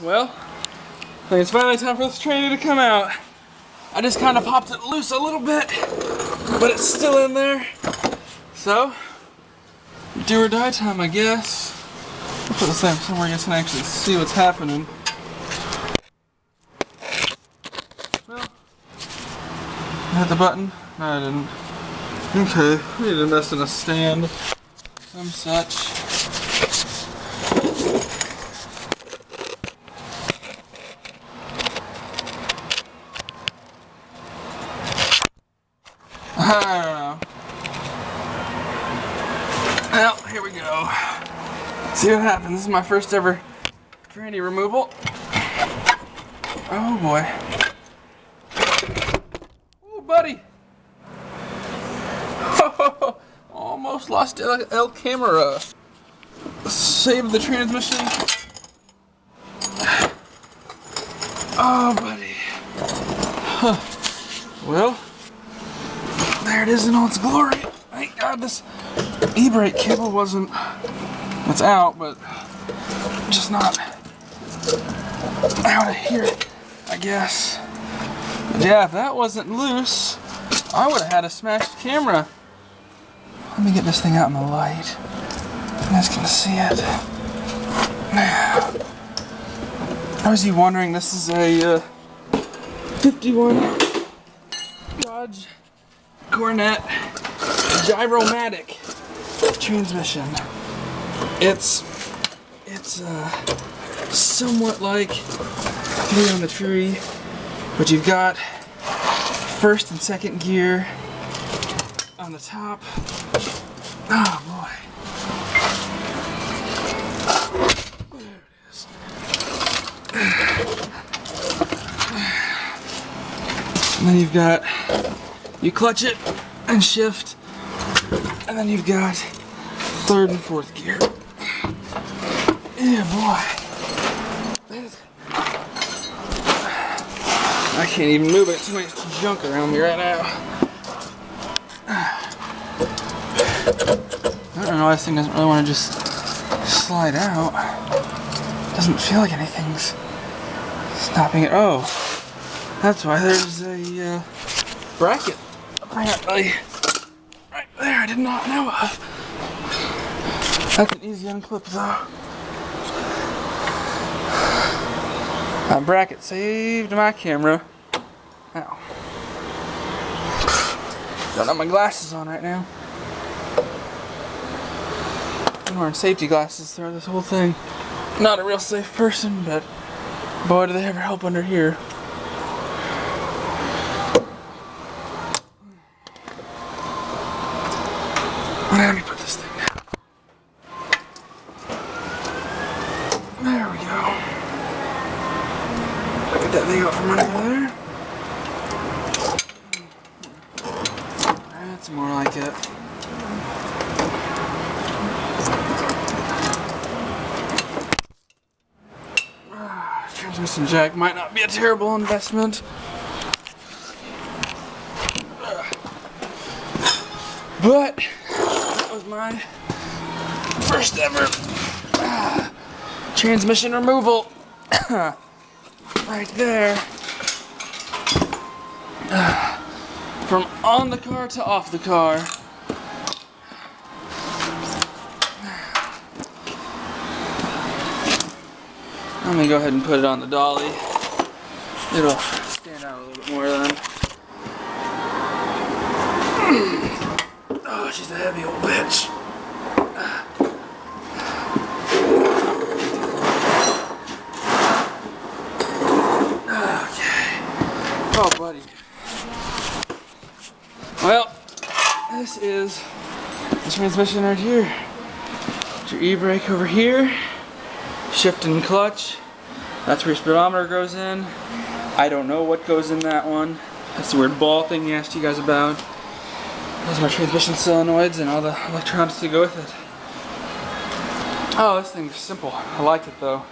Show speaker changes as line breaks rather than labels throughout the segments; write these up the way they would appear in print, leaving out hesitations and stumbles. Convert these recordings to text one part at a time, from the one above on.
Well, I think it's finally time for this tranny to come out. I just kind of popped it loose a little bit, but it's still in there. So, do or die time, I guess. I'll put this thing somewhere you can actually see what's happening. Well, I hit the button. No, I didn't. Okay, we need to invest in a stand, some such. I don't know. Well, here we go. See what happens. This is my first ever tranny removal. Oh boy. Oh, buddy. Almost lost El Camera. Saved the transmission. Oh, buddy. Huh. Well, there it is in all its glory. Thank God this e-brake cable wasn't, it's out, but just not out of here, I guess. But yeah, if that wasn't loose, I would have had a smashed camera. Let me get this thing out in the light. You guys can see it. I was wondering, this is a 51 Dodge Coronet Gyromatic transmission. It's somewhat like Three on the Tree, but you've got first and second gear on the top. Oh boy. There it is. And then you clutch it and shift, and then you've got third and fourth gear. Yeah, boy. I can't even move it. Too much junk around me right now. I don't know why this thing doesn't really want to just slide out. Doesn't feel like anything's stopping it. Oh, that's why there's a bracket apparently right there. I did not know of. That's an easy unclip though. That bracket saved my camera. Ow. Don't have my glasses on right now. I'm wearing safety glasses throughout this whole thing. Not a real safe person, but boy, do they ever help under here. Let me put this thing down. There we go. Get that thing out from under there. That's more like it. Transmission jack might not be a terrible investment. But that was my first ever transmission removal. Right there. From on the car to off the car. Let me go ahead and put it on the dolly. It'll stand out a little bit more then. Oh, she's a heavy old bitch. Okay. Oh, buddy. Well, this is the transmission right here. Got your e-brake over here. Shift and clutch. That's where your speedometer goes in. I don't know what goes in that one. That's the weird ball thing he asked you guys about. Those are my transmission solenoids and all the electronics to go with it. Oh, this thing's simple. I like it though.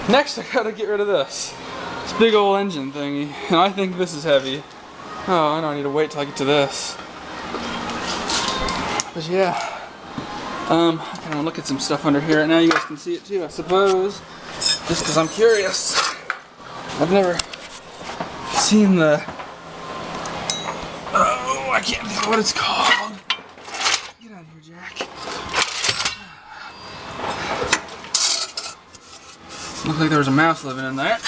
Next I gotta get rid of this. This big old engine thingy. And I think this is heavy. Oh, I don't need to wait till I get to this. But yeah. I'm gonna look at some stuff under here right now. You guys can see it too, I suppose. Just because I'm curious. I've never seen the... Oh, I can't think of what it's called. Get out of here, Jack. Looked like there was a mouse living in there.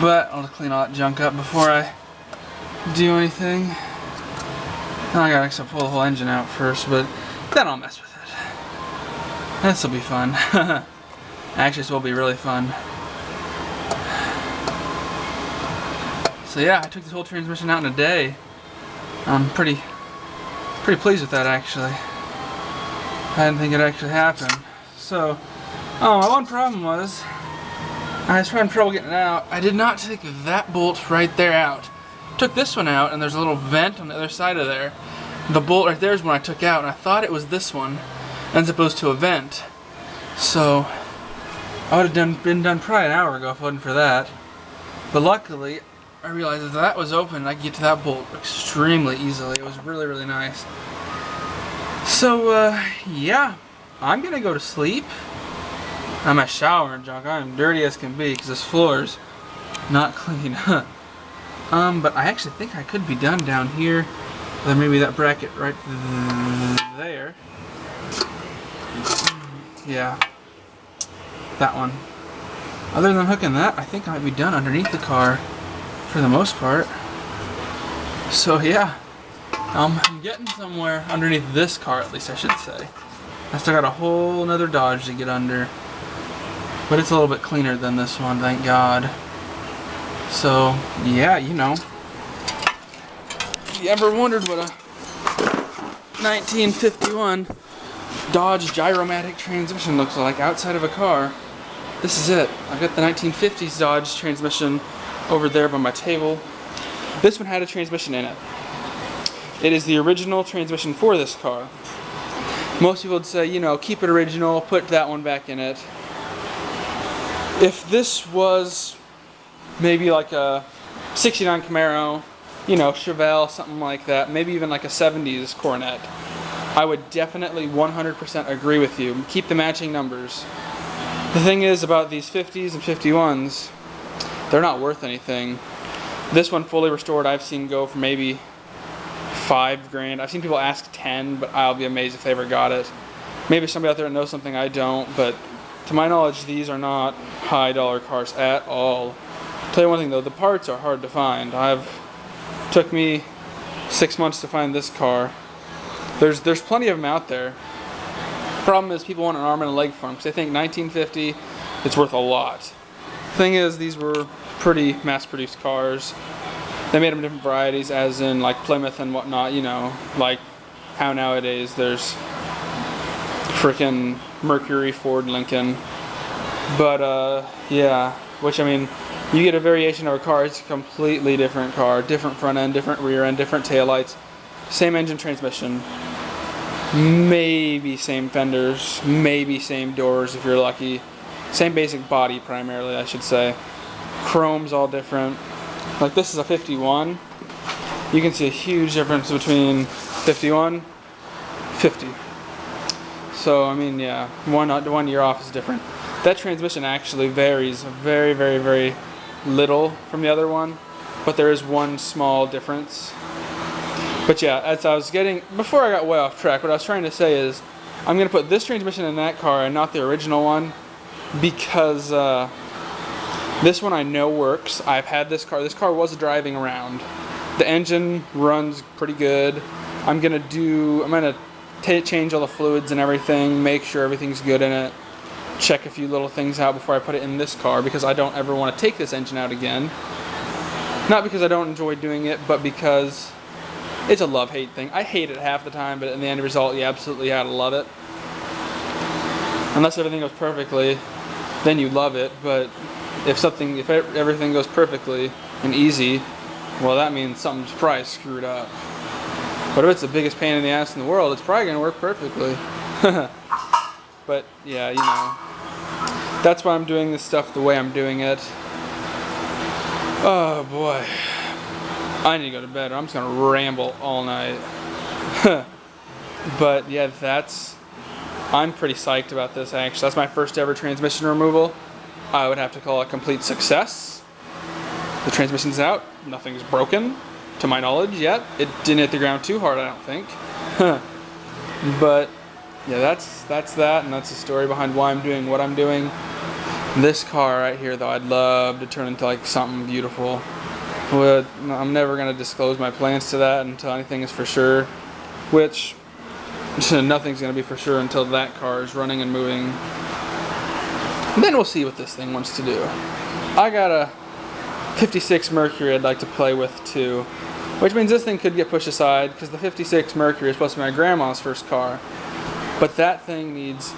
But I'll just clean all that junk up before I do anything. I gotta actually pull the whole engine out first, but then I'll mess with it. This'll be fun. Actually, this will be really fun. So yeah, I took this whole transmission out in a day. I'm pretty pleased with that, actually. I didn't think it'd actually happen. So, my one problem was, I was having trouble getting it out. I did not take that bolt right there out. Took this one out, and there's a little vent on the other side of there. The bolt right there is one I took out, and I thought it was this one, as opposed to a vent. So, I would have been done probably an hour ago if it wasn't for that. But luckily, I realized if that was open, I could get to that bolt extremely easily. It was really, really nice. So, yeah, I'm gonna go to sleep. I'm at shower and junk. I'm dirty as can be because this floor's not clean. But I actually think I could be done down here. Then maybe that bracket right there. Yeah, that one. Other than hooking that, I think I might be done underneath the car for the most part. So yeah, I'm getting somewhere underneath this car, at least I should say. I still got a whole nother Dodge to get under, but it's a little bit cleaner than this one, thank God. So yeah, you know, if you ever wondered what a 1951 Dodge Gyromatic transmission looks like outside of a car, this is it. I've got the 1950s Dodge transmission over there by my table. This one had a transmission in it. It is the original transmission for this car. Most people would say, you know, keep it original, put that one back in it. If this was maybe like a 69 Camaro, you know, Chevelle, something like that, maybe even like a 70s Coronet, I would definitely 100% agree with you. Keep the matching numbers. The thing is about these 50s and 51s, they're not worth anything. This one fully restored I've seen go for maybe $5,000. I've seen people ask 10, but I'll be amazed if they ever got it. Maybe somebody out there knows something I don't, but to my knowledge, these are not high dollar cars at all. I'll tell you one thing though, the parts are hard to find. Took me 6 months to find this car. There's plenty of them out there. Problem is people want an arm and a leg for them because they think 1950 it's worth a lot. Thing is, these were pretty mass-produced cars. They made them in different varieties, as in like Plymouth and whatnot, you know, like how nowadays there's frickin' Mercury, Ford, Lincoln. But yeah, which I mean, you get a variation of a car, it's a completely different car, different front end, different rear end, different taillights, same engine, transmission, maybe same fenders, maybe same doors if you're lucky, same basic body primarily I should say. Chrome's all different. Like this is a 51. You can see a huge difference between 51, 50. So I mean, yeah, one year off is different. That transmission actually varies very, very, very little from the other one, but there is one small difference. But yeah, as I was before I got way off track, what I was trying to say is I'm going to put this transmission in that car and not the original one because this one I know works. I've had this car. This car was driving around. The engine runs pretty good. I'm going to change all the fluids and everything, make sure everything's good in it, check a few little things out before I put it in this car because I don't ever want to take this engine out again. Not because I don't enjoy doing it, but because it's a love-hate thing. I hate it half the time, but in the end result, you absolutely gotta love it. Unless everything goes perfectly, then you love it. But if everything goes perfectly and easy, well, that means something's probably screwed up. But if it's the biggest pain in the ass in the world, it's probably gonna work perfectly. But yeah, you know, that's why I'm doing this stuff the way I'm doing it. Oh boy. I need to go to bed or I'm just going to ramble all night. But yeah, I'm pretty psyched about this actually. That's my first ever transmission removal. I would have to call it a complete success. The transmission's out, nothing's broken, to my knowledge yet. It didn't hit the ground too hard, I don't think. But yeah, that's that, and that's the story behind why I'm doing what I'm doing. This car right here, though, I'd love to turn into like something beautiful. But I'm never gonna disclose my plans to that until anything is for sure. Which nothing's gonna be for sure until that car is running and moving. And then we'll see what this thing wants to do. I got a 56 Mercury I'd like to play with too, which means this thing could get pushed aside because the 56 Mercury is supposed to be my grandma's first car. But that thing needs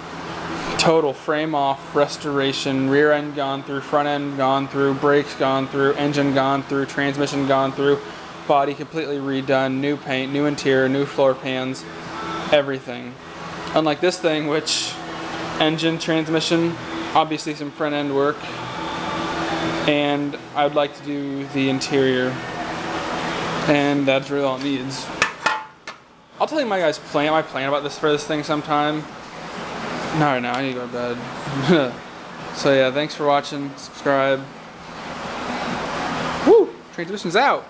total frame off restoration, rear end gone through, front end gone through, brakes gone through, engine gone through, transmission gone through, body completely redone, new paint, new interior, new floor pans, everything. Unlike this thing, which engine, transmission, obviously some front end work, and I would like to do the interior, and that's really all it needs. I'll tell you my plan about this for this thing sometime. Not right now, I need to go to bed. So yeah, thanks for watching, subscribe. Woo! Transmission's out!